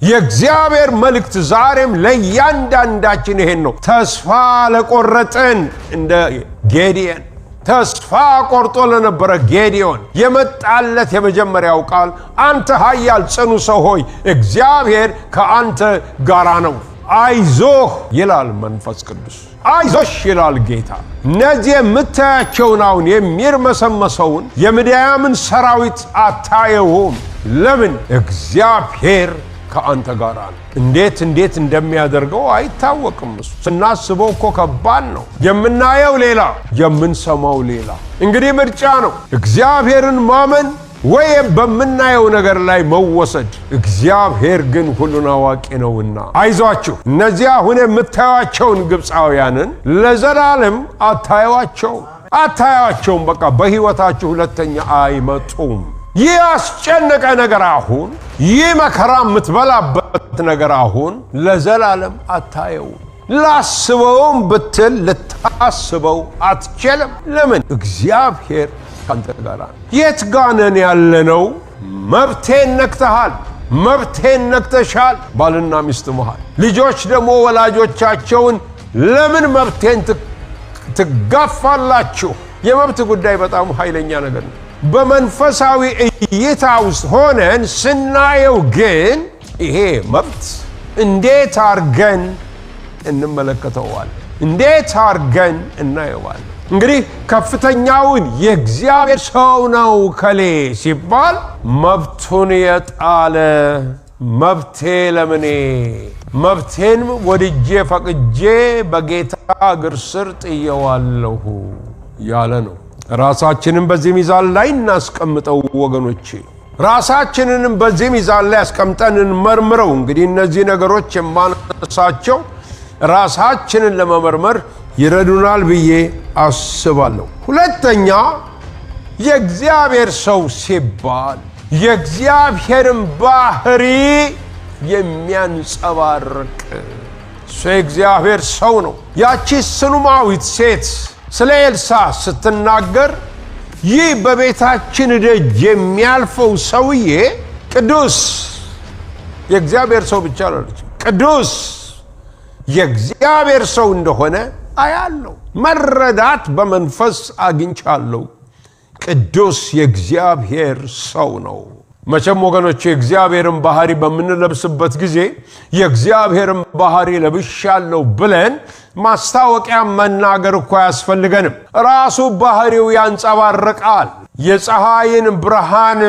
የእግዚአብሔር መልእክት ዛሬም ለእያንዳንዳችን ይሄን ነው። ተስፋ ለቆረጥን እንደ ጌዲዮን ተስፋ ቆርጦ ለነበረ ጌዲዮን የመጣለት የመጀመሪያው ቃል አንተ ኃያል ጽኑ ሰው ሆይ እግዚአብሔር ከአንተ ጋር ነው። አይዞህ ይላል መንፈስ ቅዱስ። አይዞሽ ይላል ጌታ። እነዚህ የምታያቸውን አሁን የሚርመሰመሰውን የምድያምን ሰራዊት አታየውም። ለምን? እግዚአብሔር ከአንተ ጋር ነው። እንዴት እንደሚያደርገው አይታወቅም። እሱ ስናስበው እኮ ከባድ ነው። የምናየው ሌላ፣ የምንሰማው ሌላ። እንግዲህ ምርጫ ነው። እግዚአብሔርን ማመን ወይም በምናየው ነገር ላይ መወሰድ። እግዚአብሔር ግን ሁሉን አዋቂ ነውና አይዟችሁ፣ እነዚህ አሁን የምታዩአቸውን ግብፃውያንን ለዘላለም አታዩአቸውም። በቃ በሕይወታችሁ ሁለተኛ አይመጡም። ይህ አስጨነቀ ነገር አሁን፣ ይህ መከራ የምትበላበት ነገር አሁን ለዘላለም አታየው። ላስበውም ብትል ልታስበው አትችልም። ለምን? እግዚአብሔር ካንተ ጋር ነው። የት ጋነን ያለነው? መብቴን ነክተሃል፣ መብቴን ነክተሻል። ባልና ሚስት መሃል ልጆች ደግሞ ወላጆቻቸውን ለምን መብቴን ትጋፋላችሁ? የመብት ጉዳይ በጣም ኃይለኛ ነገር ነው። በመንፈሳዊ እይታ ውስጥ ሆነን ስናየው ግን ይሄ መብት እንዴት አርገን እንመለከተዋለን? እንዴት አርገን እናየዋለን? እንግዲህ ከፍተኛውን የእግዚአብሔር ሰው ነው ከሌ ሲባል መብቱን የጣለ መብቴ ለምኔ መብቴን ወድጄ ፈቅጄ በጌታ እግር ስር ጥየዋለሁ ያለ ነው። ራሳችንን በዚህ ሚዛን ላይ እናስቀምጠው ወገኖቼ። ራሳችንን በዚህ ሚዛን ላይ አስቀምጠን እንመርምረው። እንግዲህ እነዚህ ነገሮች የማነሳቸው ራሳችንን ለመመርመር ይረዱናል ብዬ አስባለሁ። ሁለተኛ የእግዚአብሔር ሰው ሲባል የእግዚአብሔርን ባህሪ የሚያንጸባርቅ እሱ የእግዚአብሔር ሰው ነው። ያቺ ስኑማዊት ሴት ስለ ኤልሳ ስትናገር ይህ በቤታችን ደጅ የሚያልፈው ሰውዬ ቅዱስ የእግዚአብሔር ሰው ብቻ አላለች፣ ቅዱስ የእግዚአብሔር ሰው እንደሆነ አያለው። መረዳት በመንፈስ አግኝቻለሁ። ቅዱስ የእግዚአብሔር ሰው ነው። መቼም ወገኖች የእግዚአብሔርን ባህሪ በምንለብስበት ጊዜ የእግዚአብሔርን ባህሪ ለብሻለሁ ብለን ማስታወቂያ መናገር እኮ አያስፈልገንም። ራሱ ባህሪው ያንጸባርቃል። የፀሐይን ብርሃን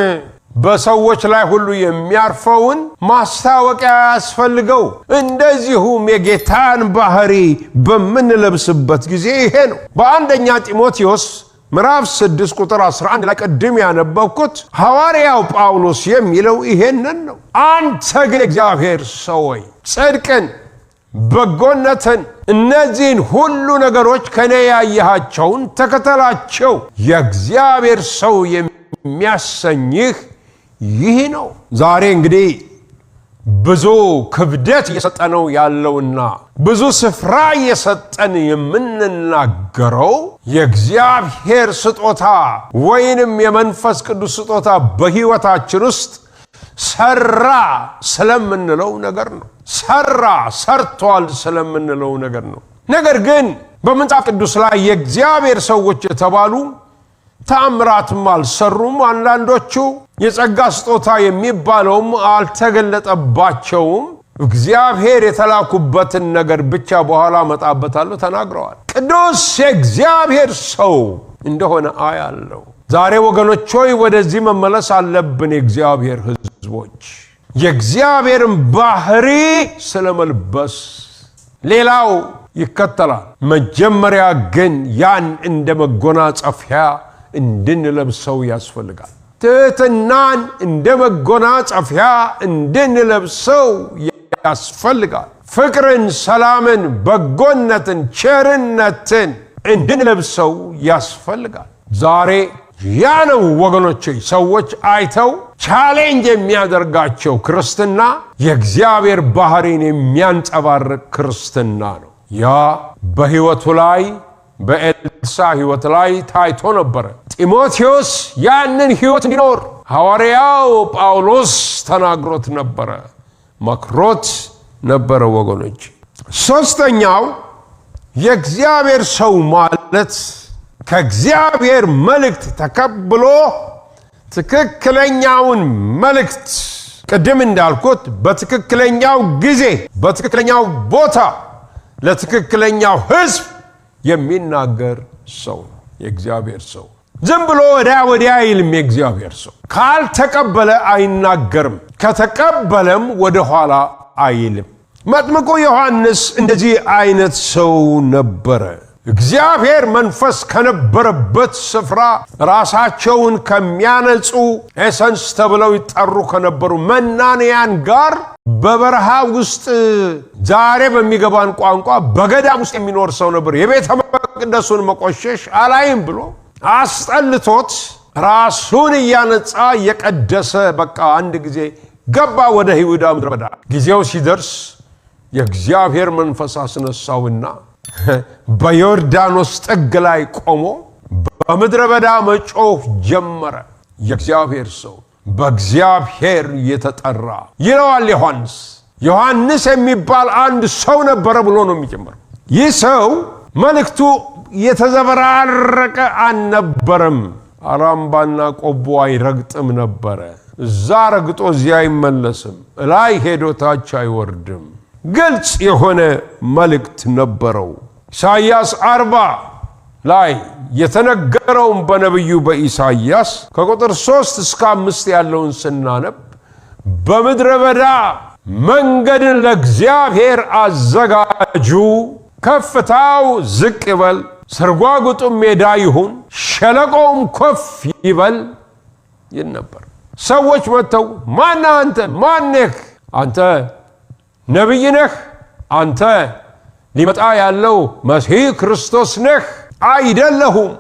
በሰዎች ላይ ሁሉ የሚያርፈውን ማስታወቂያ ያስፈልገው። እንደዚሁም የጌታን ባህሪ በምንለብስበት ጊዜ ይሄ ነው። በአንደኛ ጢሞቴዎስ ምዕራፍ 6 ቁጥር 11 ላይ ቅድም ያነበብኩት ሐዋርያው ጳውሎስ የሚለው ይሄንን ነው። አንተ ግን እግዚአብሔር ሰው ሆይ ጽድቅን፣ በጎነትን፣ እነዚህን ሁሉ ነገሮች ከኔ ያየሃቸውን ተከተላቸው። የእግዚአብሔር ሰው የሚያሰኝህ ይህ ነው። ዛሬ እንግዲህ ብዙ ክብደት እየሰጠነው ያለውና ብዙ ስፍራ እየሰጠን የምንናገረው የእግዚአብሔር ስጦታ ወይንም የመንፈስ ቅዱስ ስጦታ በሕይወታችን ውስጥ ሰራ ስለምንለው ነገር ነው። ሰርቷል ስለምንለው ነገር ነው። ነገር ግን በመጽሐፍ ቅዱስ ላይ የእግዚአብሔር ሰዎች የተባሉ ተአምራትም አልሰሩም። አንዳንዶቹ የጸጋ ስጦታ የሚባለውም አልተገለጠባቸውም። እግዚአብሔር የተላኩበትን ነገር ብቻ በኋላ መጣበታለሁ ተናግረዋል። ቅዱስ የእግዚአብሔር ሰው እንደሆነ አያለው። ዛሬ ወገኖች ሆይ ወደዚህ መመለስ አለብን። የእግዚአብሔር ሕዝቦች የእግዚአብሔርን ባህሪ ስለመልበስ ሌላው ይከተላል። መጀመሪያ ግን ያን እንደ መጎናጸፊያ እንድንለብሰው ያስፈልጋል። ትሕትናን እንደ መጎናጸፊያ እንድንለብሰው ያስፈልጋል። ፍቅርን፣ ሰላምን፣ በጎነትን፣ ቸርነትን እንድንለብሰው ያስፈልጋል። ዛሬ ያ ነው ወገኖቼ ሰዎች አይተው ቻሌንጅ የሚያደርጋቸው ክርስትና የእግዚአብሔር ባህሪን የሚያንጸባርቅ ክርስትና ነው። ያ በሕይወቱ ላይ በኤልሳ ሕይወት ላይ ታይቶ ነበረ። ጢሞቴዎስ ያንን ሕይወት እንዲኖር ሐዋርያው ጳውሎስ ተናግሮት ነበረ። መክሮት ነበረ ወገኖች። ሶስተኛው የእግዚአብሔር ሰው ማለት ከእግዚአብሔር መልእክት ተቀብሎ ትክክለኛውን መልእክት ቅድም እንዳልኩት በትክክለኛው ጊዜ በትክክለኛው ቦታ ለትክክለኛው ሕዝብ የሚናገር ሰው የእግዚአብሔር ሰው። ዝም ብሎ ወዲያ አይልም። የእግዚአብሔር ሰው ካልተቀበለ አይናገርም፣ ከተቀበለም ወደ ኋላ አይልም። መጥምቁ ዮሐንስ እንደዚህ አይነት ሰው ነበረ። እግዚአብሔር መንፈስ ከነበረበት ስፍራ ራሳቸውን ከሚያነጹ ኤሰንስ ተብለው ይጠሩ ከነበሩ መናንያን ጋር በበረሃ ውስጥ ዛሬ በሚገባን ቋንቋ በገዳም ውስጥ የሚኖር ሰው ነበር። የቤተ መቅደሱን መቆሸሽ አላይም ብሎ አስጠልቶት ራሱን እያነጻ እየቀደሰ በቃ አንድ ጊዜ ገባ ወደ ይሁዳ ምድረ በዳ። ጊዜው ሲደርስ የእግዚአብሔር መንፈስ አስነሳውና በዮርዳኖስ ጥግ ላይ ቆሞ በምድረ በዳ መጮህ ጀመረ። የእግዚአብሔር ሰው በእግዚአብሔር የተጠራ ይለዋል ዮሐንስ የሚባል አንድ ሰው ነበረ ብሎ ነው የሚጀምረው። ይህ ሰው መልእክቱ የተዘበራረቀ አልነበረም። አራምባና ቆቦ አይረግጥም ነበረ። እዛ ረግጦ እዚያ አይመለስም። ላይ ሄዶ ታች አይወርድም። ግልጽ የሆነ መልእክት ነበረው። ኢሳይያስ 40 ላይ የተነገረውን በነቢዩ በኢሳይያስ ከቁጥር 3 እስከ 5 ያለውን ስናነብ በምድረ በዳ መንገድን ለእግዚአብሔር አዘጋጁ፣ ከፍታው ዝቅ ይበል፣ ስርጓጉጡም ሜዳ ይሁን፣ ሸለቆም ከፍ ይበል ይል ነበር። ሰዎች መጥተው ማነህ አንተ? ማነህ አንተ? ነቢይ ነህ? አንተ ሊመጣ ያለው መሲህ ክርስቶስ ነህ? አይደለሁም፣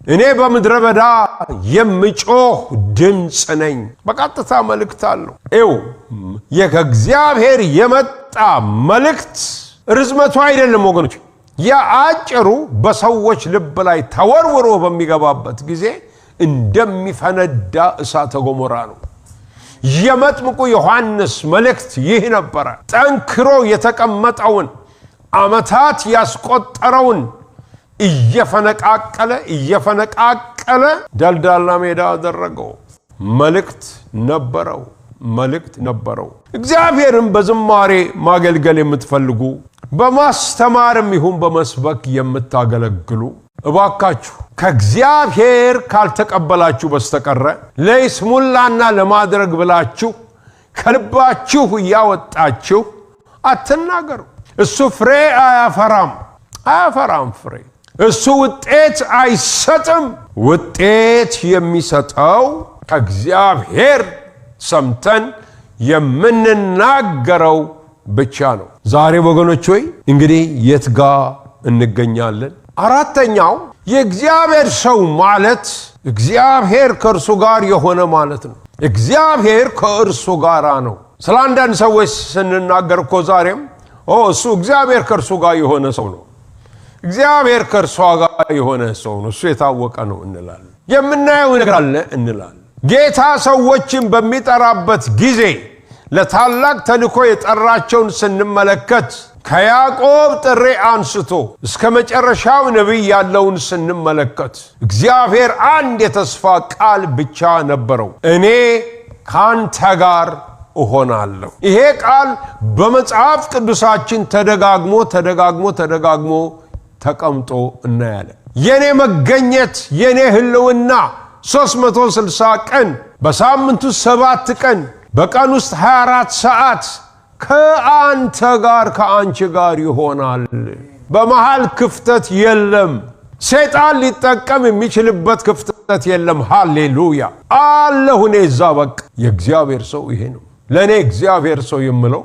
እኔ በምድረ በዳ የምጮህ ድምፅ ነኝ። በቀጥታ መልእክት አለው። ከእግዚአብሔር የመጣ መልእክት ርዝመቱ አይደለም ወገኖች። የአጭሩ በሰዎች ልብ ላይ ተወርውሮ በሚገባበት ጊዜ እንደሚፈነዳ እሳተ ገሞራ ነው። የመጥምቁ ዮሐንስ መልእክት ይህ ነበረ። ጠንክሮ የተቀመጠውን ዓመታት ያስቆጠረውን እየፈነቃቀለ ደልዳላ ሜዳ አደረገው። መልእክት ነበረው። እግዚአብሔርን በዝማሬ ማገልገል የምትፈልጉ በማስተማርም ይሁን በመስበክ የምታገለግሉ እባካችሁ ከእግዚአብሔር ካልተቀበላችሁ በስተቀር ለይስሙላና ለማድረግ ብላችሁ ከልባችሁ እያወጣችሁ አትናገሩ። እሱ ፍሬ አያፈራም ፍሬ። እሱ ውጤት አይሰጥም። ውጤት የሚሰጠው ከእግዚአብሔር ሰምተን የምንናገረው ብቻ ነው። ዛሬ ወገኖች ሆይ እንግዲህ የት ጋር እንገኛለን? አራተኛው የእግዚአብሔር ሰው ማለት እግዚአብሔር ከእርሱ ጋር የሆነ ማለት ነው። እግዚአብሔር ከእርሱ ጋር ነው። ስለ አንዳንድ ሰዎች ስንናገር እኮ ዛሬም እሱ እግዚአብሔር ከእርሱ ጋር የሆነ ሰው ነው፣ እግዚአብሔር ከእርሷ ጋር የሆነ ሰው ነው፣ እሱ የታወቀ ነው እንላለን። የምናየው ነገር አለ እንላለን። ጌታ ሰዎችን በሚጠራበት ጊዜ ለታላቅ ተልእኮ የጠራቸውን ስንመለከት ከያዕቆብ ጥሪ አንስቶ እስከ መጨረሻው ነቢይ ያለውን ስንመለከት እግዚአብሔር አንድ የተስፋ ቃል ብቻ ነበረው፣ እኔ ካንተ ጋር እሆናለሁ። ይሄ ቃል በመጽሐፍ ቅዱሳችን ተደጋግሞ ተቀምጦ እናያለን። የኔ መገኘት የኔ ህልውና 360 ቀን በሳምንቱ 7 ቀን በቀን ውስጥ 24 ሰዓት ከአንተ ጋር ከአንቺ ጋር ይሆናል። በመሃል ክፍተት የለም። ሰይጣን ሊጠቀም የሚችልበት ክፍተት የለም። ሃሌሉያ አለሁ እኔ እዛ። በቃ የእግዚአብሔር ሰው ይሄ ነው። ለእኔ እግዚአብሔር ሰው የምለው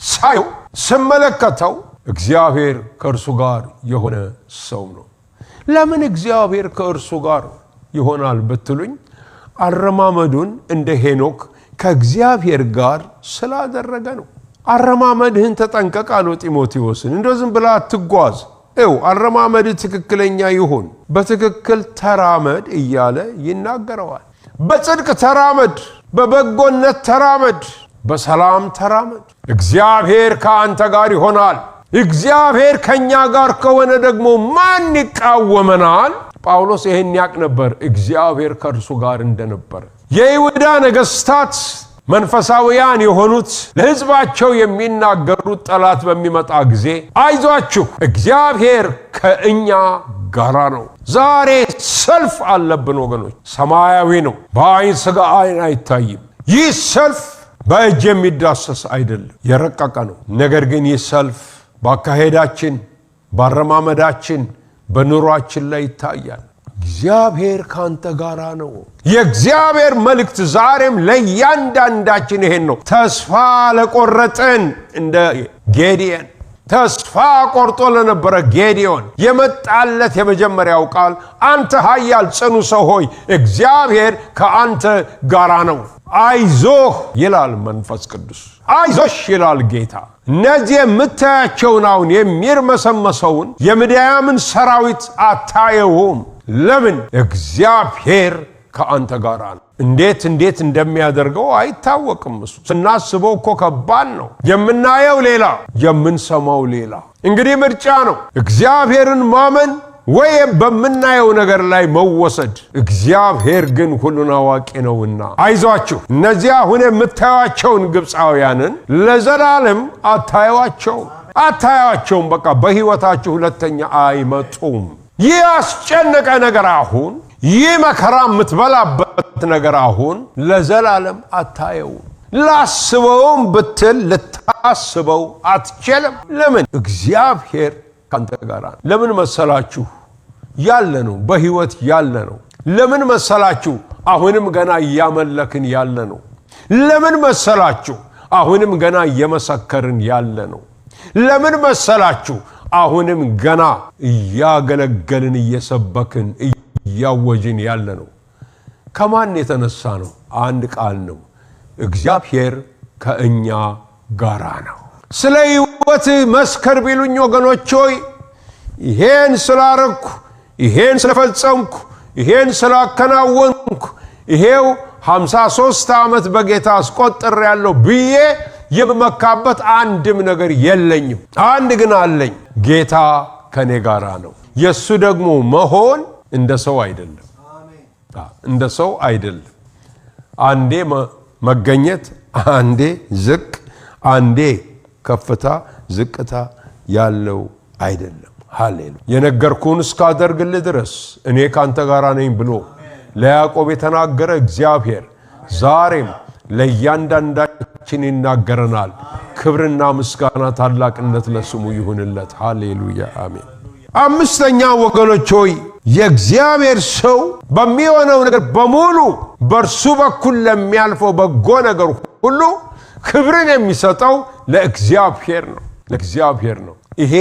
ሳየው ስመለከተው እግዚአብሔር ከእርሱ ጋር የሆነ ሰው ነው። ለምን እግዚአብሔር ከእርሱ ጋር ይሆናል ብትሉኝ አረማመዱን እንደ ሄኖክ ከእግዚአብሔር ጋር ስላደረገ ነው። አረማመድህን ተጠንቀቅ አለው ጢሞቴዎስን። እንደው ዝም ብለህ አትጓዝ። አረማመድ ትክክለኛ ይሁን፣ በትክክል ተራመድ እያለ ይናገረዋል። በጽድቅ ተራመድ፣ በበጎነት ተራመድ፣ በሰላም ተራመድ። እግዚአብሔር ከአንተ ጋር ይሆናል። እግዚአብሔር ከኛ ጋር ከሆነ ደግሞ ማን ይቃወመናል? ጳውሎስ ይሄን ያቅ ነበር፣ እግዚአብሔር ከእርሱ ጋር እንደነበረ። የይሁዳ ነገስታት መንፈሳዊያን የሆኑት ለሕዝባቸው የሚናገሩት ጠላት በሚመጣ ጊዜ አይዟችሁ እግዚአብሔር ከእኛ ጋር ነው። ዛሬ ሰልፍ አለብን ወገኖች። ሰማያዊ ነው፣ በአይን ሥጋ አይን አይታይም። ይህ ሰልፍ በእጅ የሚዳሰስ አይደለም፣ የረቀቀ ነው። ነገር ግን ይህ ሰልፍ በአካሄዳችን፣ ባረማመዳችን፣ በኑሯችን ላይ ይታያል። እግዚአብሔር ካንተ ጋር ነው። የእግዚአብሔር መልእክት ዛሬም ለእያንዳንዳችን ይሄን ነው። ተስፋ ለቆረጥን እንደ ጌዲዮን ተስፋ ቆርጦ ለነበረ ጌዲዮን የመጣለት የመጀመሪያው ቃል አንተ ኃያል ጽኑ ሰው ሆይ እግዚአብሔር ከአንተ ጋር ነው። አይዞህ ይላል መንፈስ ቅዱስ፣ አይዞሽ ይላል ጌታ። እነዚህ የምታያቸውን አሁን የሚርመሰመሰውን የምድያምን ሰራዊት አታየውም። ለምን? እግዚአብሔር ከአንተ ጋር ነው። እንዴት እንደሚያደርገው አይታወቅም። እሱ ስናስበው እኮ ከባድ ነው። የምናየው ሌላ፣ የምንሰማው ሌላ። እንግዲህ ምርጫ ነው፣ እግዚአብሔርን ማመን ወይም በምናየው ነገር ላይ መወሰድ። እግዚአብሔር ግን ሁሉን አዋቂ ነውና አይዟችሁ፣ እነዚህ አሁን የምታዩአቸውን ግብፃውያንን ለዘላለም አታዩአቸውም። በቃ በሕይወታችሁ ሁለተኛ አይመጡም። ይህ አስጨነቀ ነገር አሁን፣ ይህ መከራ የምትበላበት ነገር አሁን ለዘላለም አታየውም። ላስበውም ብትል ልታስበው አትችልም። ለምን? እግዚአብሔር ካንተ ጋር ነው። ለምን መሰላችሁ? ያለ ነው፣ በሕይወት ያለ ነው። ለምን መሰላችሁ? አሁንም ገና እያመለክን ያለ ነው። ለምን መሰላችሁ? አሁንም ገና እየመሰከርን ያለ ነው። ለምን መሰላችሁ? አሁንም ገና እያገለገልን እየሰበክን እያወጅን ያለ ነው። ከማን የተነሳ ነው? አንድ ቃል ነው፣ እግዚአብሔር ከእኛ ጋር ነው። ስለ ሕይወት መስከር ቢሉኝ ወገኖች ሆይ ይሄን ስላረኩ፣ ይሄን ስለፈጸምኩ፣ ይሄን ስላከናወንኩ ይሄው 53 ዓመት በጌታ አስቆጥር ያለው ብዬ የምመካበት አንድም ነገር የለኝም። አንድ ግን አለኝ፣ ጌታ ከኔ ጋር ነው። የሱ ደግሞ መሆን እንደ ሰው አይደለም፣ እንደ ሰው አይደለም። አንዴ መገኘት፣ አንዴ ዝቅ፣ አንዴ ከፍታ ዝቅታ ያለው አይደለም። ሃሌሉያ። የነገርኩህን እስካደርግልህ ድረስ እኔ ካንተ ጋር ነኝ ብሎ ለያዕቆብ የተናገረ እግዚአብሔር ዛሬም ለእያንዳንዳችን ይናገረናል። ክብርና ምስጋና ታላቅነት ለስሙ ይሁንለት። ሃሌሉያ አሜን። አምስተኛ ወገኖች ሆይ የእግዚአብሔር ሰው በሚሆነው ነገር በሙሉ በእርሱ በኩል ለሚያልፈው በጎ ነገር ሁሉ ክብርን የሚሰጠው ለእግዚአብሔር ነው። ይሄ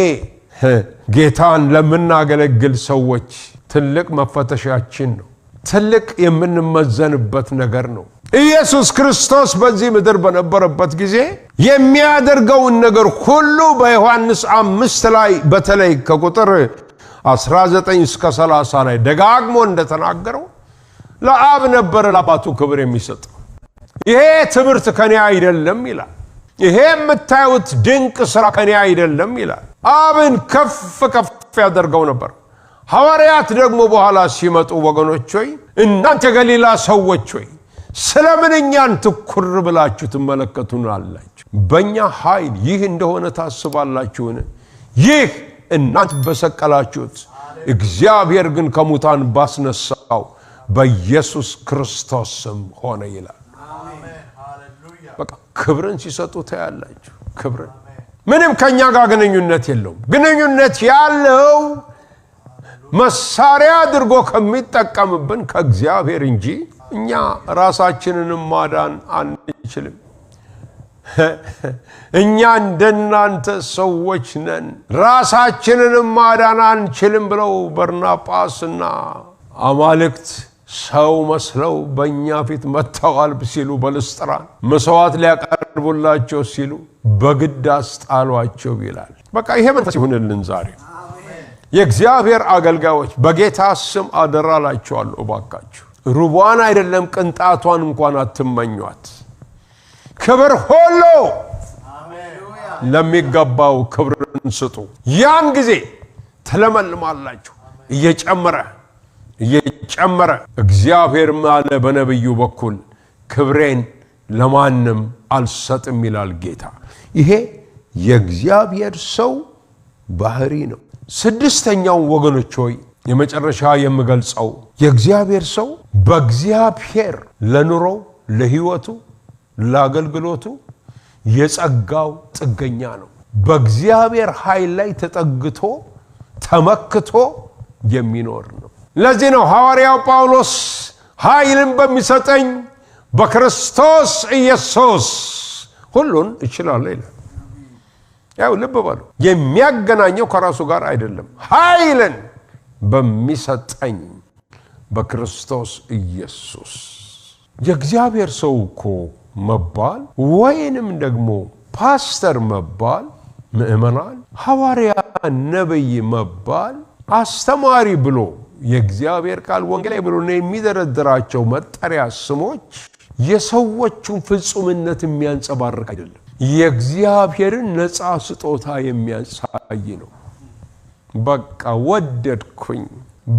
ጌታን ለምናገለግል ሰዎች ትልቅ መፈተሻችን ነው። ትልቅ የምንመዘንበት ነገር ነው። ኢየሱስ ክርስቶስ በዚህ ምድር በነበረበት ጊዜ የሚያደርገውን ነገር ሁሉ በዮሐንስ 5 ላይ በተለይ ከቁጥር 19 እስከ 30 ላይ ደጋግሞ እንደተናገረው ለአብ ነበር ለአባቱ ክብር የሚሰጠው። ይሄ ትምህርት ከኔ አይደለም ይላል። ይሄ የምታዩት ድንቅ ሥራ ከኔ አይደለም ይላል። አብን ከፍ ያደርገው ነበር። ሐዋርያት ደግሞ በኋላ ሲመጡ ወገኖች ሆይ እናንተ ገሊላ ሰዎች ሆይ ስለምን እኛን ትኩር ብላችሁ ትመለከቱናላችሁ? በእኛ ኃይል ይህ እንደሆነ ታስባላችሁን? ይህ እናንተ በሰቀላችሁት እግዚአብሔር ግን ከሙታን ባስነሳው በኢየሱስ ክርስቶስ ስም ሆነ ይላል። በቃ ክብርን ሲሰጡ ታያላችሁ። ክብርን ምንም ከኛ ጋር ግንኙነት የለውም። ግንኙነት ያለው መሳሪያ አድርጎ ከሚጠቀምብን ከእግዚአብሔር እንጂ እኛ ራሳችንን ማዳን አንችልም። እኛ እንደናንተ ሰዎች ነን፣ ራሳችንን ማዳን አንችልም ብለው በርናባስና አማልክት ሰው መስለው በእኛ ፊት መጥተዋል ሲሉ በልስጥራን መስዋዕት ሊያቀርቡላቸው ሲሉ በግድ አስጣሏቸው ይላል። በቃ ይሄ መንፈስ ይሁንልን ዛሬ። የእግዚአብሔር አገልጋዮች በጌታ ስም አደራላችኋለሁ፣ እባካችሁ ሩቧን አይደለም ቅንጣቷን እንኳን አትመኟት። ክብር ሁሉ ለሚገባው ክብርን ስጡ። ያን ጊዜ ተለመልማላችሁ። እየጨመረ እግዚአብሔር ማለ በነብዩ በኩል ክብሬን ለማንም አልሰጥም ይላል ጌታ። ይሄ የእግዚአብሔር ሰው ባህሪ ነው። ስድስተኛው ወገኖች ሆይ የመጨረሻ የምገልጸው የእግዚአብሔር ሰው በእግዚአብሔር ለኑሮው፣ ለሕይወቱ፣ ለአገልግሎቱ የጸጋው ጥገኛ ነው። በእግዚአብሔር ኃይል ላይ ተመክቶ የሚኖር ነው። ለዚህ ነው ሐዋርያው ጳውሎስ ኃይልን በሚሰጠኝ በክርስቶስ ኢየሱስ ሁሉን እችላለሁ ይላል። ያው ልብ በሉ፣ የሚያገናኘው ከራሱ ጋር አይደለም። ኃይልን በሚሰጠኝ በክርስቶስ ኢየሱስ። የእግዚአብሔር ሰው እኮ መባል ወይንም ደግሞ ፓስተር መባል፣ ምእመናን ሐዋርያ፣ ነብይ መባል፣ አስተማሪ ብሎ የእግዚአብሔር ቃል ወንጌላዊ ብሎ የሚደረድራቸው መጠሪያ ስሞች የሰዎቹን ፍጹምነት የሚያንጸባርቅ አይደለም። የእግዚአብሔርን ነፃ ስጦታ የሚያሳይ ነው። በቃ ወደድኩኝ፣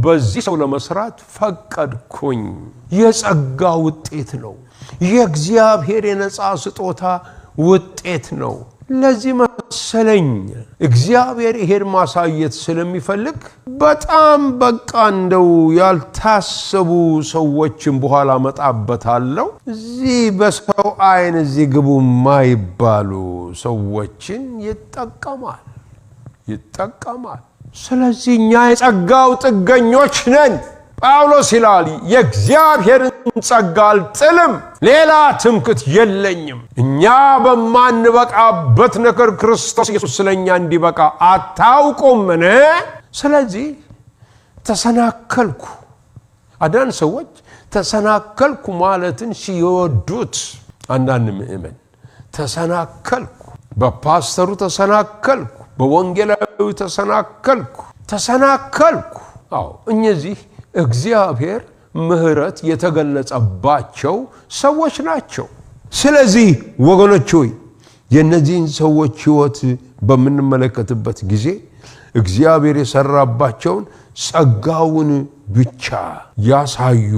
በዚህ ሰው ለመስራት ፈቀድኩኝ። የጸጋ ውጤት ነው። የእግዚአብሔር የነፃ ስጦታ ውጤት ነው። ለዚህ መሰለኝ እግዚአብሔር ይሄን ማሳየት ስለሚፈልግ በጣም በቃ እንደው ያልታሰቡ ሰዎችን በኋላ መጣበታለው። እዚህ በሰው አይን እዚህ ግቡ ማይባሉ ሰዎችን ይጠቀማል። ስለዚህ እኛ የጸጋው ጥገኞች ነን። ጳውሎስ ይላል የእግዚአብሔርን ጸጋ አልጥልም፣ ሌላ ትምክት የለኝም። እኛ በማንበቃበት ነገር ክርስቶስ ኢየሱስ ስለኛ እንዲበቃ አታውቁምን? ስለዚህ ተሰናከልኩ። አንዳንድ ሰዎች ተሰናከልኩ ማለትን ሲወዱት፣ አንዳንድ ምእመን ተሰናከልኩ፣ በፓስተሩ ተሰናከልኩ፣ በወንጌላዊ ተሰናከልኩ። አዎ እነዚህ እግዚአብሔር ምሕረት የተገለጸባቸው ሰዎች ናቸው። ስለዚህ ወገኖች ሆይ የነዚህን ሰዎች ሕይወት በምንመለከትበት ጊዜ እግዚአብሔር የሰራባቸውን ጸጋውን ብቻ ያሳዩ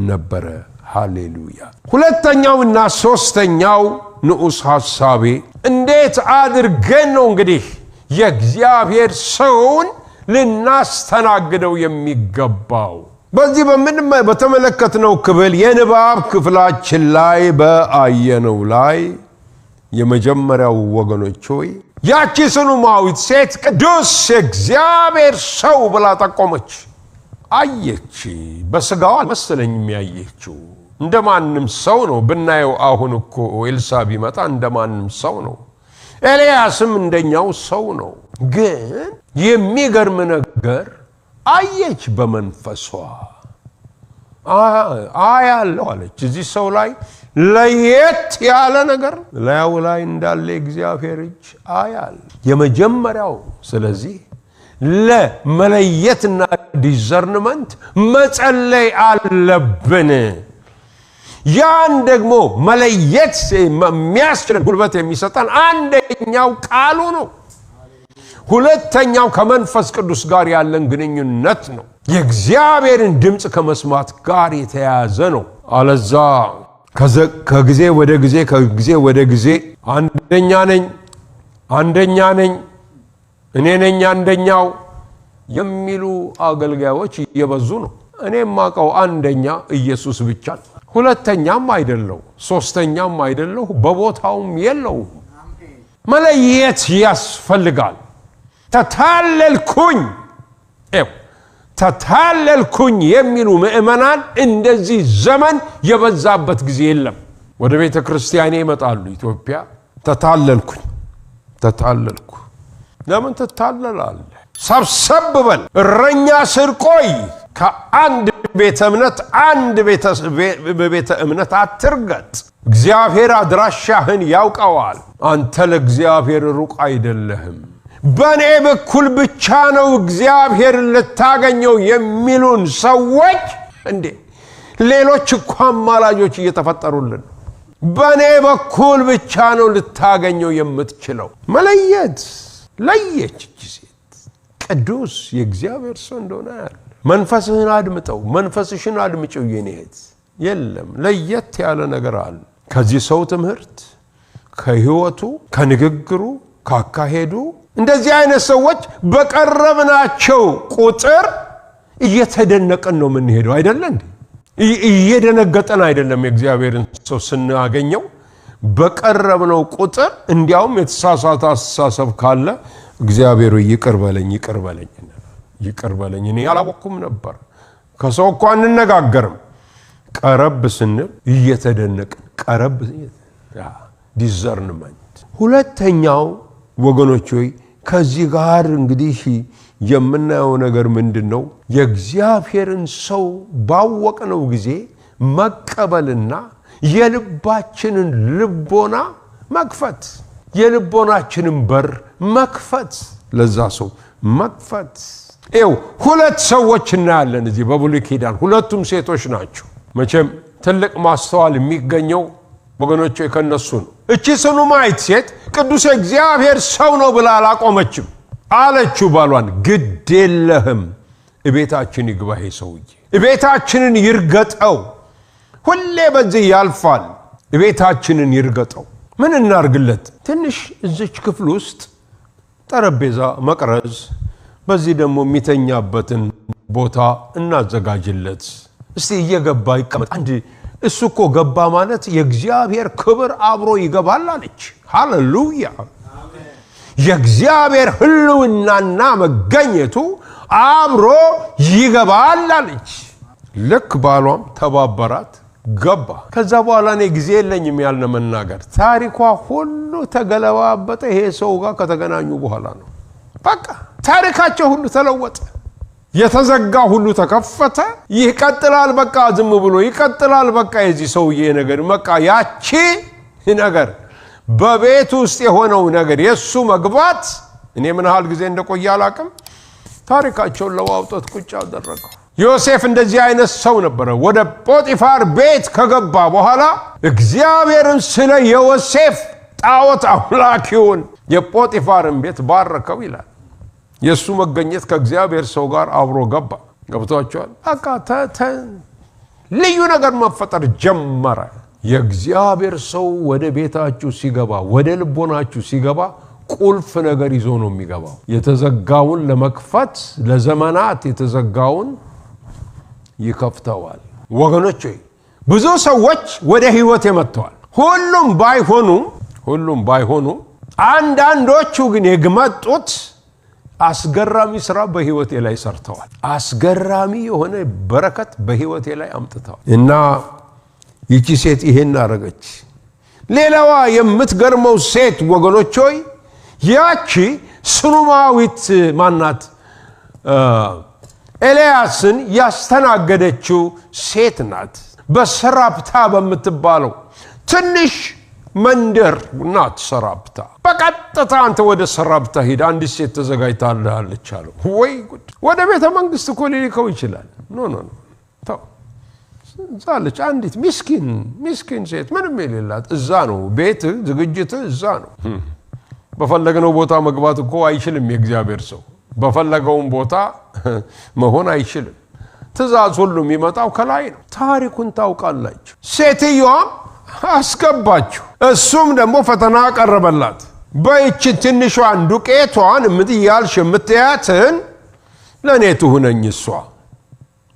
ነበረ። ሃሌሉያ። ሁለተኛውና ሶስተኛው ንዑስ ሐሳቤ እንዴት አድርገን ነው እንግዲህ የእግዚአብሔር ሰውን ልናስተናግደው የሚገባው? በዚህ በተመለከትነው ክፍል የንባብ ክፍላችን ላይ በአየነው ላይ የመጀመሪያው ወገኖች ሆይ ያቺ ሰሎማዊት ሴት ቅዱስ የእግዚአብሔር ሰው ብላ ጠቆመች። አየች። በስጋዋ አልመሰለኝም ያየችው። እንደማንም ሰው ነው ብናየው። አሁን እኮ ኤልሳ ቢመጣ እንደማንም ሰው ነው። ኤልያስም እንደኛው ሰው ነው። ግን የሚገርም ነገር አየች። በመንፈሷ አያለው አለች። እዚህ ሰው ላይ ለየት ያለ ነገር ላዩ ላይ እንዳለ እግዚአብሔር እጅ አያል። የመጀመሪያው ስለዚህ ለመለየትና ዲዘርንመንት መጸለይ አለብን። ያን ደግሞ መለየት የሚያስችለን ጉልበት የሚሰጠን አንደኛው ቃሉ ነው። ሁለተኛው ከመንፈስ ቅዱስ ጋር ያለን ግንኙነት ነው። የእግዚአብሔርን ድምፅ ከመስማት ጋር የተያያዘ ነው። አለዛ ከጊዜ ወደ ጊዜ አንደኛ ነኝ እኔ ነኝ አንደኛው የሚሉ አገልጋዮች እየበዙ ነው። እኔ የማውቀው አንደኛ ኢየሱስ ብቻ ነው። ሁለተኛም አይደለው፣ ሶስተኛም አይደለው፣ በቦታውም የለው። መለየት ያስፈልጋል። ተታለልኩኝ የሚሉ ምእመናን እንደዚህ ዘመን የበዛበት ጊዜ የለም። ወደ ቤተ ክርስቲያኔ ይመጣሉ። ኢትዮጵያ ተታለልኩ። ለምን ትታለላለህ? ሰብሰብ በል፣ እረኛ ስር ቆይ። ከአንድ ቤተ እምነት አንድ ቤተ እምነት አትርገጥ። እግዚአብሔር አድራሻህን ያውቀዋል። አንተ ለእግዚአብሔር ሩቅ አይደለህም። በእኔ በኩል ብቻ ነው እግዚአብሔር ልታገኘው የሚሉን ሰዎች እንዴ! ሌሎች እኮ አማላጆች እየተፈጠሩልን። በኔ በኩል ብቻ ነው ልታገኘው የምትችለው። መለየት ለየች ሴት ቅዱስ የእግዚአብሔር ሰው እንደሆነ ያለ መንፈስህን አድምጠው፣ መንፈስሽን አድምጪው የኔት የለም ለየት ያለ ነገር አለ። ከዚህ ሰው ትምህርት ከህይወቱ ከንግግሩ ካካሄዱ እንደዚህ አይነት ሰዎች በቀረብናቸው ቁጥር እየተደነቀን ነው ምን ሄደው አይደለም እንዴ? እየደነገጠን አይደለም። የእግዚአብሔርን ሰው ስናገኘው በቀረብነው ቁጥር እንዲያውም የተሳሳተ አስተሳሰብ ካለ እግዚአብሔር ይቅር በለኝ እኔ ያላወቅኩም ነበር። ከሰው እኮ አንነጋገርም። ቀረብ ስንል እየተደነቅን ቀረብ ዲዘርንመንት። ሁለተኛው ወገኖች ሆይ ከዚህ ጋር እንግዲህ የምናየው ነገር ምንድነው? የእግዚአብሔርን ሰው ባወቅነው ጊዜ መቀበልና የልባችንን ልቦና መክፈት፣ የልቦናችንን በር መክፈት፣ ለዛ ሰው መክፈት። ሁለት ሰዎች እናያለን እዚህ በብሉይ ኪዳን፣ ሁለቱም ሴቶች ናቸው። መቼም ትልቅ ማስተዋል የሚገኘው ወገኖቼ ከነሱ ነው። እቺ ሱነማይት ሴት ቅዱስ እግዚአብሔር ሰው ነው ብላ አላቆመችም። አለችው ባሏን፣ ግድ የለህም እቤታችን ይግባ፣ ይሄ ሰውዬ እቤታችንን ይርገጠው፣ ሁሌ በዚህ ያልፋል፣ እቤታችንን ይርገጠው። ምን እናርግለት? ትንሽ እዚች ክፍል ውስጥ ጠረጴዛ መቅረዝ፣ በዚህ ደግሞ የሚተኛበትን ቦታ እናዘጋጅለት። እስቲ እየገባ ይቀመጥ። አንድ እሱ እኮ ገባ ማለት የእግዚአብሔር ክብር አብሮ ይገባል አለች። ሃሌሉያ! የእግዚአብሔር ህልውናና መገኘቱ አብሮ ይገባል አለች። ልክ ባሏም ተባበራት፣ ገባ። ከዛ በኋላ እኔ ጊዜ የለኝም ያልነ መናገር፣ ታሪኳ ሁሉ ተገለባበጠ። ይሄ ሰው ጋር ከተገናኙ በኋላ ነው በቃ ታሪካቸው ሁሉ ተለወጠ። የተዘጋ ሁሉ ተከፈተ። ይቀጥላል፣ በቃ ዝም ብሎ ይቀጥላል። በቃ የዚህ ሰውዬ ነገር በቃ ያቺ ነገር በቤት ውስጥ የሆነው ነገር የሱ መግባት እኔ ምን ያህል ጊዜ እንደቆየ አላቅም። ታሪካቸውን ለዋውጦት ቁጭ አደረገው። ዮሴፍ እንደዚህ አይነት ሰው ነበረ። ወደ ጶጢፋር ቤት ከገባ በኋላ እግዚአብሔርን ስለ ዮሴፍ ጣዖት አምላኪውን የጶጢፋርን ቤት ባረከው ይላል። የሱ መገኘት ከእግዚአብሔር ሰው ጋር አብሮ ገባ። ገብቷቸዋል። በቃ ልዩ ነገር መፈጠር ጀመረ። የእግዚአብሔር ሰው ወደ ቤታችሁ ሲገባ፣ ወደ ልቦናችሁ ሲገባ ቁልፍ ነገር ይዞ ነው የሚገባው። የተዘጋውን ለመክፈት ለዘመናት የተዘጋውን ይከፍተዋል። ወገኖቼ ብዙ ሰዎች ወደ ህይወት የመጥተዋል። ሁሉም ባይሆኑ አንዳንዶቹ ግን የመጡት አስገራሚ ስራ በህይወቴ ላይ ሰርተዋል። አስገራሚ የሆነ በረከት በህይወቴ ላይ አምጥተዋል። እና ይቺ ሴት ይሄን አረገች። ሌላዋ የምትገርመው ሴት ወገኖች ሆይ ያቺ ሱነማዊት ማናት? ኤልያስን ያስተናገደችው ሴት ናት። በሰራፕታ በምትባለው ትንሽ መንደር ናት ሰራፕታ። በቀጥታ አንተ ወደ ሰራፕታ ሂድ፣ አንድ ሴት ተዘጋጅታለች አለው። ወይ ጉድ! ወደ ቤተ መንግስት እኮ ሊልከው ይችላል። ኖ ተው፣ ዛለች አንዲት ምስኪን ሴት ምንም የሌላት እዛ ነው ቤት ዝግጅት እዛ ነው። በፈለገው ቦታ መግባት እኮ አይችልም። የእግዚአብሔር ሰው በፈለገውን ቦታ መሆን አይችልም። ትእዛዝ ሁሉ የሚመጣው ከላይ ነው። ታሪኩን ታውቃላችሁ። ሴትዮዋ አስገባችሁ። እሱም ደግሞ ፈተና ቀረበላት። በይች ትንሿን ዱቄቷን እምትያልሽ የምትያትን ለእኔ ትሁነኝ። እሷ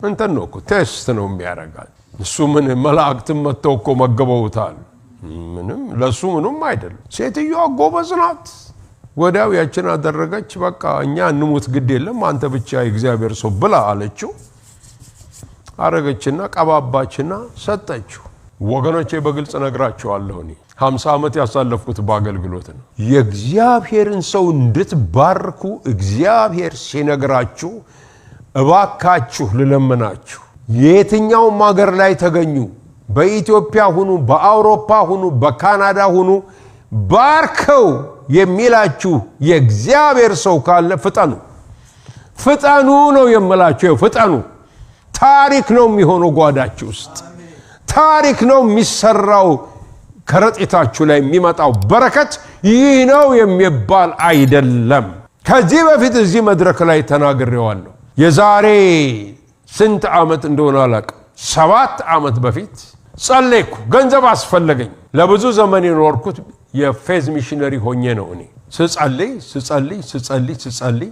እንትን ነው እኮ ቴስት ነው የሚያረጋት። እሱ ምን መላእክትም መጥተው እኮ መገበውታል። ምንም ለሱ ምንም አይደለም። ሴትዮዋ ጎበዝ ናት። ወዲያው ያችን አደረገች። በቃ እኛ እንሙት ግድ የለም አንተ ብቻ የእግዚአብሔር ሰው ብላ አለችው። አረገችና ቀባባችና ሰጠችው። ወገኖቼ በግልጽ ነግራቸዋለሁ። እኔ 50 ዓመት ያሳለፍኩት በአገልግሎት ነው። የእግዚአብሔርን ሰው እንድትባርኩ እግዚአብሔር ሲነግራችሁ እባካችሁ ልለምናችሁ፣ የትኛውም ሀገር ላይ ተገኙ፣ በኢትዮጵያ ሁኑ፣ በአውሮፓ ሁኑ፣ በካናዳ ሁኑ፣ ባርከው የሚላችሁ የእግዚአብሔር ሰው ካለ ፍጠኑ ነው የምላችሁ። ፍጠኑ። ታሪክ ነው የሚሆነው ጓዳችሁ ውስጥ፣ ታሪክ ነው የሚሰራው ከረጢታችሁ ላይ የሚመጣው በረከት ይህ ነው የሚባል አይደለም። ከዚህ በፊት እዚህ መድረክ ላይ ተናግሬዋለሁ። የዛሬ ስንት ዓመት እንደሆነ አላውቅም፣ 7 ዓመት በፊት ጸለይኩ። ገንዘብ አስፈለገኝ። ለብዙ ዘመን የኖርኩት የፌዝ ሚሽነሪ ሆኜ ነው። እኔ ስጸልይ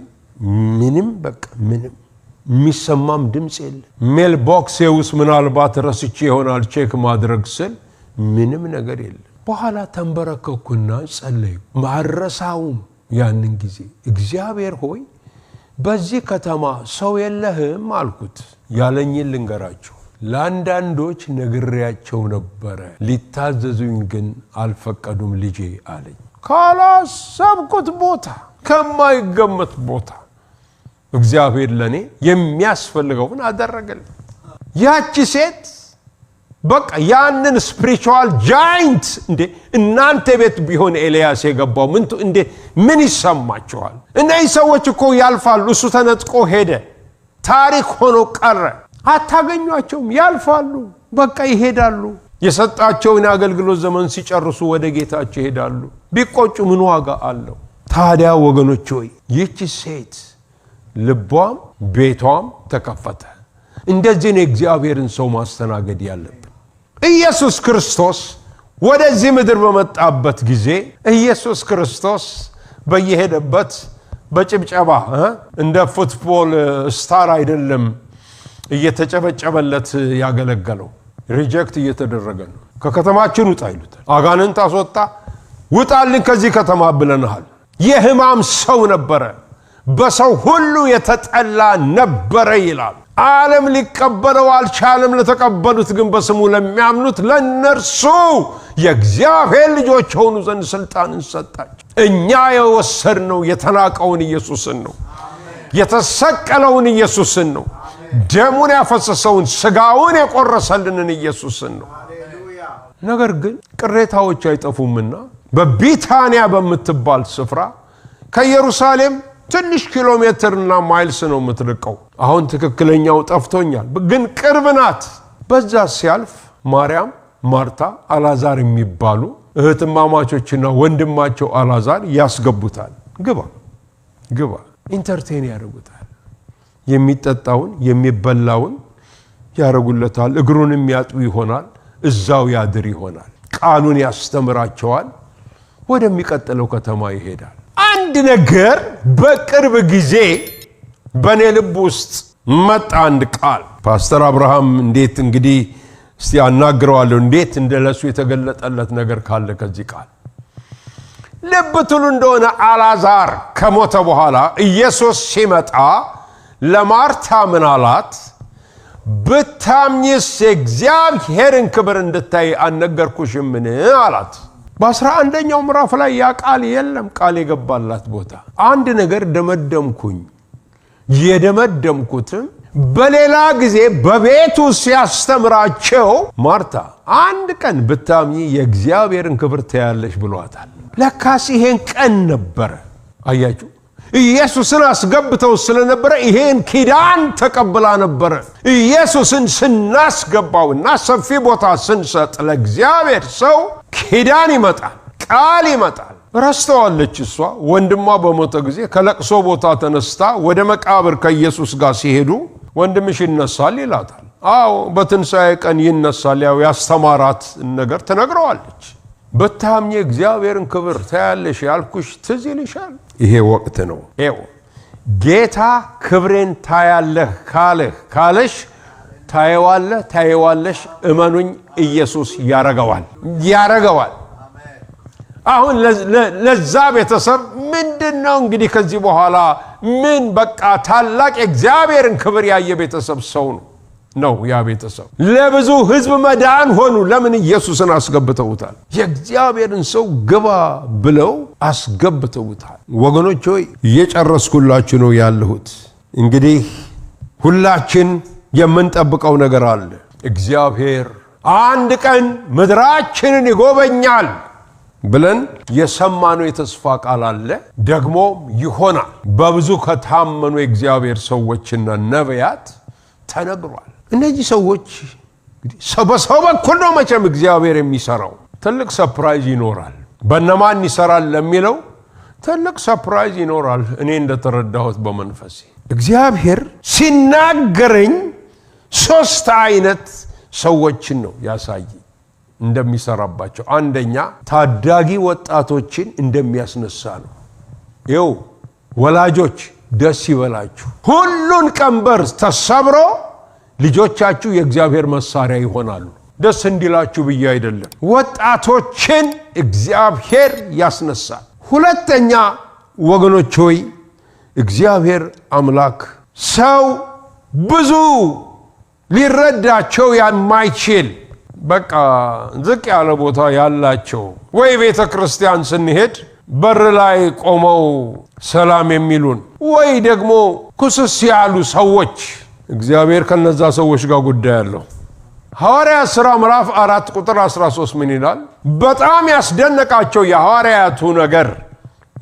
ምንም የሚሰማም ድምፅ የለ። ሜል ቦክስ ውስጥ ምናልባት ረስቼ ይሆናል ቼክ ማድረግ ስል ምንም ነገር የለ። በኋላ ተንበረከኩና ጸለይኩ። ማረሳውም ያንን ጊዜ እግዚአብሔር ሆይ በዚህ ከተማ ሰው የለህም አልኩት። ያለኝን ልንገራችሁ። ለአንዳንዶች ነግሬያቸው ነበረ፣ ሊታዘዙኝ ግን አልፈቀዱም ልጄ አለኝ። ካላሰብኩት ቦታ፣ ከማይገመት ቦታ እግዚአብሔር ለኔ የሚያስፈልገውን አደረገልኝ። ያቺ ሴት በቃ ያንን ስፒሪቹዋል ጃይንት እናንተ ቤት ቢሆን ኤልያስ የገባው ምን ይሰማቸዋል? እነዚህ ሰዎች እኮ ያልፋሉ። እሱ ተነጥቆ ሄደ፣ ታሪክ ሆኖ ቀረ። አታገኟቸውም፣ ያልፋሉ፣ በቃ ይሄዳሉ። የሰጣቸውን አገልግሎት ዘመን ሲጨርሱ ወደ ጌታቸው ይሄዳሉ። ቢቆጩ ምን ዋጋ አለው? ታዲያ ወገኖች ሆይ ይህች ሴት ልቧም ቤቷም ተከፈተ። እንደዚህ ነው እግዚአብሔርን ሰው ማስተናገድ ያለብን። ኢየሱስ ክርስቶስ ወደዚህ ምድር በመጣበት ጊዜ ኢየሱስ ክርስቶስ በየሄደበት በጭብጨባ እንደ ፉትቦል ስታር አይደለም እየተጨበጨበለት ያገለገለው። ሪጀክት እየተደረገ ነው። ከከተማችን ውጣ ይሉታል። አጋንንት አስወጣ፣ ውጣልን ከዚህ ከተማ ብለናል። የሕማም ሰው ነበረ፣ በሰው ሁሉ የተጠላ ነበረ ይላል። ዓለም ሊቀበለው አልቻለም። ለተቀበሉት ግን በስሙ ለሚያምኑት ለነርሱ የእግዚአብሔር ልጆች ሆኑ ዘንድ ስልጣንን ሰጣቸው። እኛ የወሰድነው የተናቀውን ኢየሱስን ነው፣ የተሰቀለውን ኢየሱስን ነው፣ ደሙን ያፈሰሰውን ስጋውን የቆረሰልንን ኢየሱስን ነው። ነገር ግን ቅሬታዎች አይጠፉምና በቢታንያ በምትባል ስፍራ ከኢየሩሳሌም ትንሽ ኪሎ ሜትርና ማይልስ ነው የምትርቀው። አሁን ትክክለኛው ጠፍቶኛል፣ ግን ቅርብ ናት። በዛ ሲያልፍ ማርያም፣ ማርታ፣ አላዛር የሚባሉ እህትማማቾችና ወንድማቸው አላዛር ያስገቡታል። ግባ ኢንተርቴን ያደርጉታል። የሚጠጣውን የሚበላውን ያደርጉለታል። እግሩንም ያጥቡ ይሆናል። እዛው ያድር ይሆናል። ቃሉን ያስተምራቸዋል። ወደሚቀጥለው ከተማ ይሄዳል። አንድ ነገር በቅርብ ጊዜ በኔ ልብ ውስጥ መጣ። አንድ ቃል ፓስተር አብርሃም እንዴት እንግዲህ እስቲ አናግረዋለሁ፣ እንዴት እንደለሱ የተገለጠለት ነገር ካለ ከዚህ ቃል ልብ ትሉ እንደሆነ አላዛር ከሞተ በኋላ ኢየሱስ ሲመጣ ለማርታ ምን አላት? ብታምኚስ የእግዚአብሔርን ክብር እንድታይ አልነገርኩሽምን አላት። በ11ኛው ምዕራፍ ላይ ያ ቃል የለም። ቃል የገባላት ቦታ አንድ ነገር ደመደምኩኝ። የደመደምኩትም በሌላ ጊዜ በቤቱ ሲያስተምራቸው ማርታ አንድ ቀን ብታምኚ የእግዚአብሔርን ክብር ታያለሽ ብሏታል። ለካስ ይሄን ቀን ነበረ። አያችሁ፣ ኢየሱስን አስገብተው ስለነበረ ይሄን ኪዳን ተቀብላ ነበረ። ኢየሱስን ስናስገባውና ሰፊ ቦታ ስንሰጥ ለእግዚአብሔር ሰው ኪዳን ይመጣል፣ ቃል ይመጣል። ረስተዋለች እሷ። ወንድሟ በሞተ ጊዜ ከለቅሶ ቦታ ተነስታ ወደ መቃብር ከኢየሱስ ጋር ሲሄዱ ወንድምሽ ይነሳል ይላታል። አዎ በትንሣኤ ቀን ይነሳል። ያው ያስተማራት ነገር ትነግረዋለች። ብታምኚ እግዚአብሔርን ክብር ታያለሽ ያልኩሽ ትዝ ይልሻል? ይሄ ወቅት ነው። ይሄው ጌታ ክብሬን ታያለህ ካለሽ ታየዋለሽ። እመኑኝ ኢየሱስ ያረገዋል። አሁን ለዛ ቤተሰብ ምንድነው እንግዲህ ከዚህ በኋላ ምን በቃ ታላቅ የእግዚአብሔርን ክብር ያየ ቤተሰብ ሰው ነው ያ ቤተሰብ። ለብዙ ሕዝብ መዳን ሆኑ። ለምን? ኢየሱስን አስገብተውታል። የእግዚአብሔርን ሰው ግባ ብለው አስገብተውታል። ወገኖች ሆይ እየጨረስኩላችሁ ነው ያለሁት። እንግዲህ ሁላችን የምንጠብቀው ነገር አለ። እግዚአብሔር አንድ ቀን ምድራችንን ይጎበኛል ብለን የሰማነው የተስፋ ቃል አለ። ደግሞ ይሆናል። በብዙ ከታመኑ የእግዚአብሔር ሰዎችና ነቢያት ተነግሯል። እነዚህ ሰዎች በሰው በኩል ነው መቼም እግዚአብሔር የሚሰራው። ትልቅ ሰርፕራይዝ ይኖራል። በእነማን ይሰራል ለሚለው ትልቅ ሰርፕራይዝ ይኖራል። እኔ እንደተረዳሁት በመንፈሴ እግዚአብሔር ሲናገረኝ 3 አይነት ሰዎችን ነው ያሳይ እንደሚሰራባቸው። አንደኛ ታዳጊ ወጣቶችን እንደሚያስነሳ ነው። ይኸው ወላጆች ደስ ይበላችሁ፣ ሁሉን ቀንበር ተሰብሮ ልጆቻችሁ የእግዚአብሔር መሳሪያ ይሆናሉ። ደስ እንዲላችሁ ብዬ አይደለም። ወጣቶችን እግዚአብሔር ያስነሳል። ሁለተኛ ወገኖች ሆይ እግዚአብሔር አምላክ ሰው ብዙ ሊረዳቸው የማይችል በቃ ዝቅ ያለ ቦታ ያላቸው ወይ ቤተ ክርስቲያን ስንሄድ በር ላይ ቆመው ሰላም የሚሉን ወይ ደግሞ ኩስስ ያሉ ሰዎች እግዚአብሔር ከነዛ ሰዎች ጋር ጉዳይ አለው። ሐዋርያት ሥራ ምዕራፍ 4 ቁጥር 13 ምን ይላል? በጣም ያስደነቃቸው የሐዋርያቱ ነገር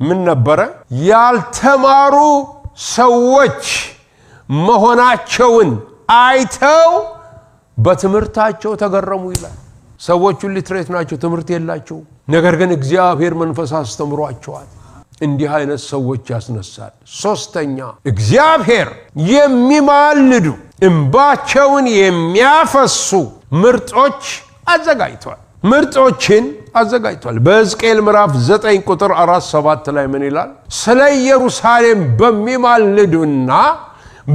ምን ነበረ? ያልተማሩ ሰዎች መሆናቸውን አይተው በትምህርታቸው ተገረሙ ይላል። ሰዎቹ ሊትሬት ናቸው፣ ትምህርት የላቸው። ነገር ግን እግዚአብሔር መንፈስ አስተምሯቸዋል። እንዲህ አይነት ሰዎች ያስነሳል። ሶስተኛ እግዚአብሔር የሚማልዱ እንባቸውን የሚያፈሱ ምርጦች አዘጋጅቷል። ምርጦችን አዘጋጅቷል። በሕዝቅኤል ምዕራፍ 9 ቁጥር 4-7 ላይ ምን ይላል? ስለ ኢየሩሳሌም በሚማልዱና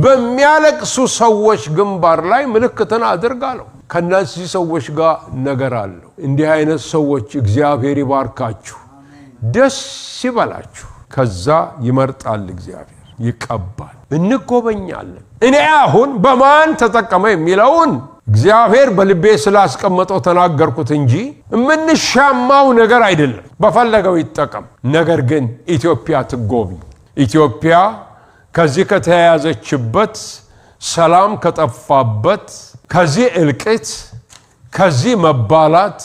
በሚያለቅሱ ሰዎች ግንባር ላይ ምልክትን አድርጋለሁ። ከነዚህ ሰዎች ጋር ነገር አለው። እንዲህ አይነት ሰዎች እግዚአብሔር ይባርካችሁ፣ ደስ ይበላችሁ። ከዛ ይመርጣል እግዚአብሔር፣ ይቀባል፣ እንጎበኛለን። እኔ አሁን በማን ተጠቀመ የሚለውን እግዚአብሔር በልቤ ስላስቀመጠው ተናገርኩት እንጂ የምንሻማው ነገር አይደለም። በፈለገው ይጠቀም። ነገር ግን ኢትዮጵያ ትጎብኝ። ኢትዮጵያ ከዚህ ከተያያዘችበት፣ ሰላም ከጠፋበት፣ ከዚህ እልቂት፣ ከዚህ መባላት፣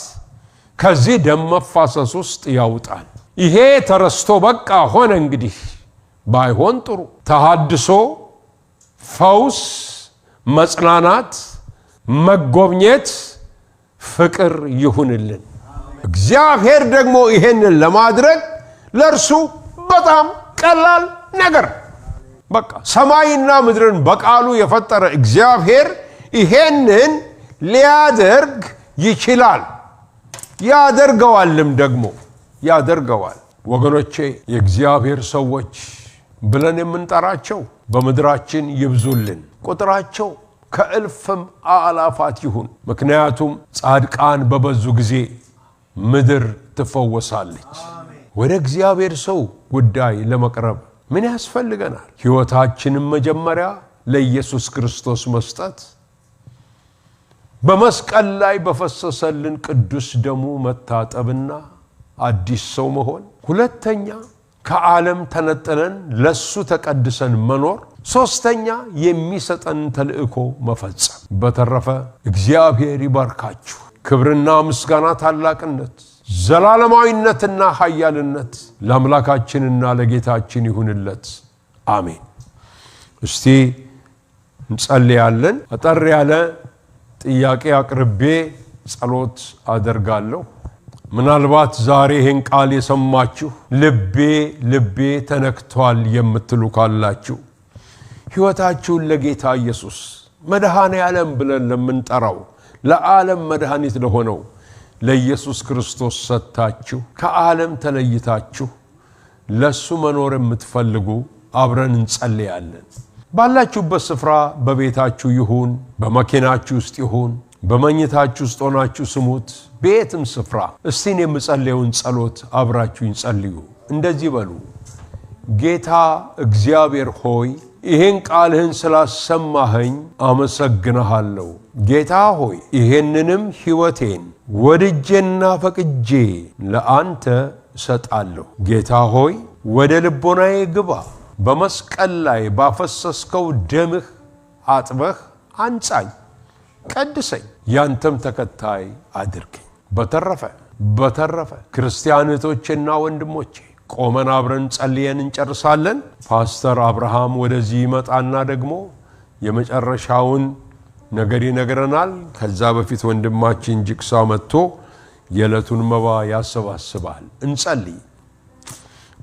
ከዚህ ደም መፋሰስ ውስጥ ያውጣል። ይሄ ተረስቶ በቃ ሆነ እንግዲህ ባይሆን ጥሩ። ተሐድሶ፣ ፈውስ፣ መጽናናት፣ መጎብኘት፣ ፍቅር ይሁንልን። እግዚአብሔር ደግሞ ይሄንን ለማድረግ ለእርሱ በጣም ቀላል ነገር በቃ ሰማይና ምድርን በቃሉ የፈጠረ እግዚአብሔር ይሄንን ሊያደርግ ይችላል፣ ያደርገዋልም ደግሞ ያደርገዋል። ወገኖቼ የእግዚአብሔር ሰዎች ብለን የምንጠራቸው በምድራችን ይብዙልን፣ ቁጥራቸው ከእልፍም አላፋት ይሁን። ምክንያቱም ጻድቃን በበዙ ጊዜ ምድር ትፈወሳለች። ወደ እግዚአብሔር ሰው ጉዳይ ለመቅረብ ምን ያስፈልገናል? ሕይወታችንን መጀመሪያ ለኢየሱስ ክርስቶስ መስጠት፣ በመስቀል ላይ በፈሰሰልን ቅዱስ ደሙ መታጠብና አዲስ ሰው መሆን። ሁለተኛ ከዓለም ተነጥለን ለሱ ተቀድሰን መኖር። ሶስተኛ የሚሰጠን ተልእኮ መፈጸም። በተረፈ እግዚአብሔር ይባርካችሁ። ክብርና ምስጋና፣ ታላቅነት፣ ዘላለማዊነትና ኃያልነት ለአምላካችንና ለጌታችን ይሁንለት። አሜን። እስቲ እንጸልያለን። አጠር ያለ ጥያቄ አቅርቤ ጸሎት አደርጋለሁ። ምናልባት ዛሬ ይህን ቃል የሰማችሁ ልቤ ተነክቷል የምትሉ ካላችሁ ሕይወታችሁን ለጌታ ኢየሱስ መድኃኔ ዓለም ብለን ለምንጠራው ለዓለም መድኃኒት ለሆነው ለኢየሱስ ክርስቶስ ሰጥታችሁ ከዓለም ተለይታችሁ ለሱ መኖር የምትፈልጉ አብረን እንጸልያለን። ባላችሁበት ስፍራ በቤታችሁ ይሁን፣ በመኪናችሁ ውስጥ ይሁን፣ በመኝታችሁ ውስጥ ሆናችሁ ስሙት። ቤትም ስፍራ እስቲ የምጸልየውን ጸሎት አብራችሁኝ ጸልዩ። እንደዚህ በሉ። ጌታ እግዚአብሔር ሆይ ይሄን ቃልህን ስላሰማኸኝ አመሰግንሃለሁ። ጌታ ሆይ ይሄንንም ሕይወቴን ወድጄና ፈቅጄ ለአንተ እሰጣለሁ። ጌታ ሆይ ወደ ልቦናዬ ግባ። በመስቀል ላይ ባፈሰስከው ደምህ አጥበህ አንጻኝ፣ ቀድሰኝ፣ ያንተም ተከታይ አድርገኝ። በተረፈ ክርስቲያን እህቶቼና ወንድሞቼ ቆመን አብረን ጸልየን እንጨርሳለን። ፓስተር አብርሃም ወደዚህ ይመጣና ደግሞ የመጨረሻውን ነገር ይነግረናል። ከዛ በፊት ወንድማችን ጅቅሳ መጥቶ የዕለቱን መባ ያሰባስባል። እንጸልይ።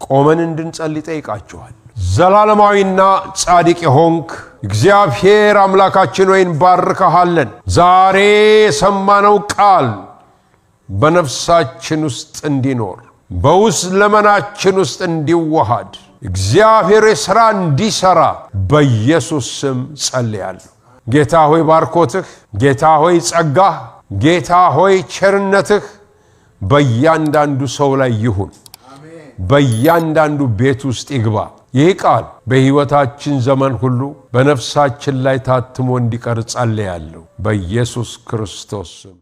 ቆመን እንድንጸልይ ጠይቃችኋል። ዘላለማዊና ጻድቅ የሆንክ እግዚአብሔር አምላካችን ሆይ እንባርክሃለን። ዛሬ የሰማነው ቃል በነፍሳችን ውስጥ እንዲኖር በውስጥ ለመናችን ውስጥ እንዲዋሃድ እግዚአብሔር ሥራ እንዲሰራ በኢየሱስ ስም ጸልያለሁ። ጌታ ሆይ ባርኮትህ፣ ጌታ ሆይ ጸጋህ፣ ጌታ ሆይ ቸርነትህ በእያንዳንዱ ሰው ላይ ይሁን። በእያንዳንዱ ቤት ውስጥ ይግባ። ይህ ቃል በሕይወታችን ዘመን ሁሉ በነፍሳችን ላይ ታትሞ እንዲቀር ጸልያለሁ በኢየሱስ ክርስቶስ ስም።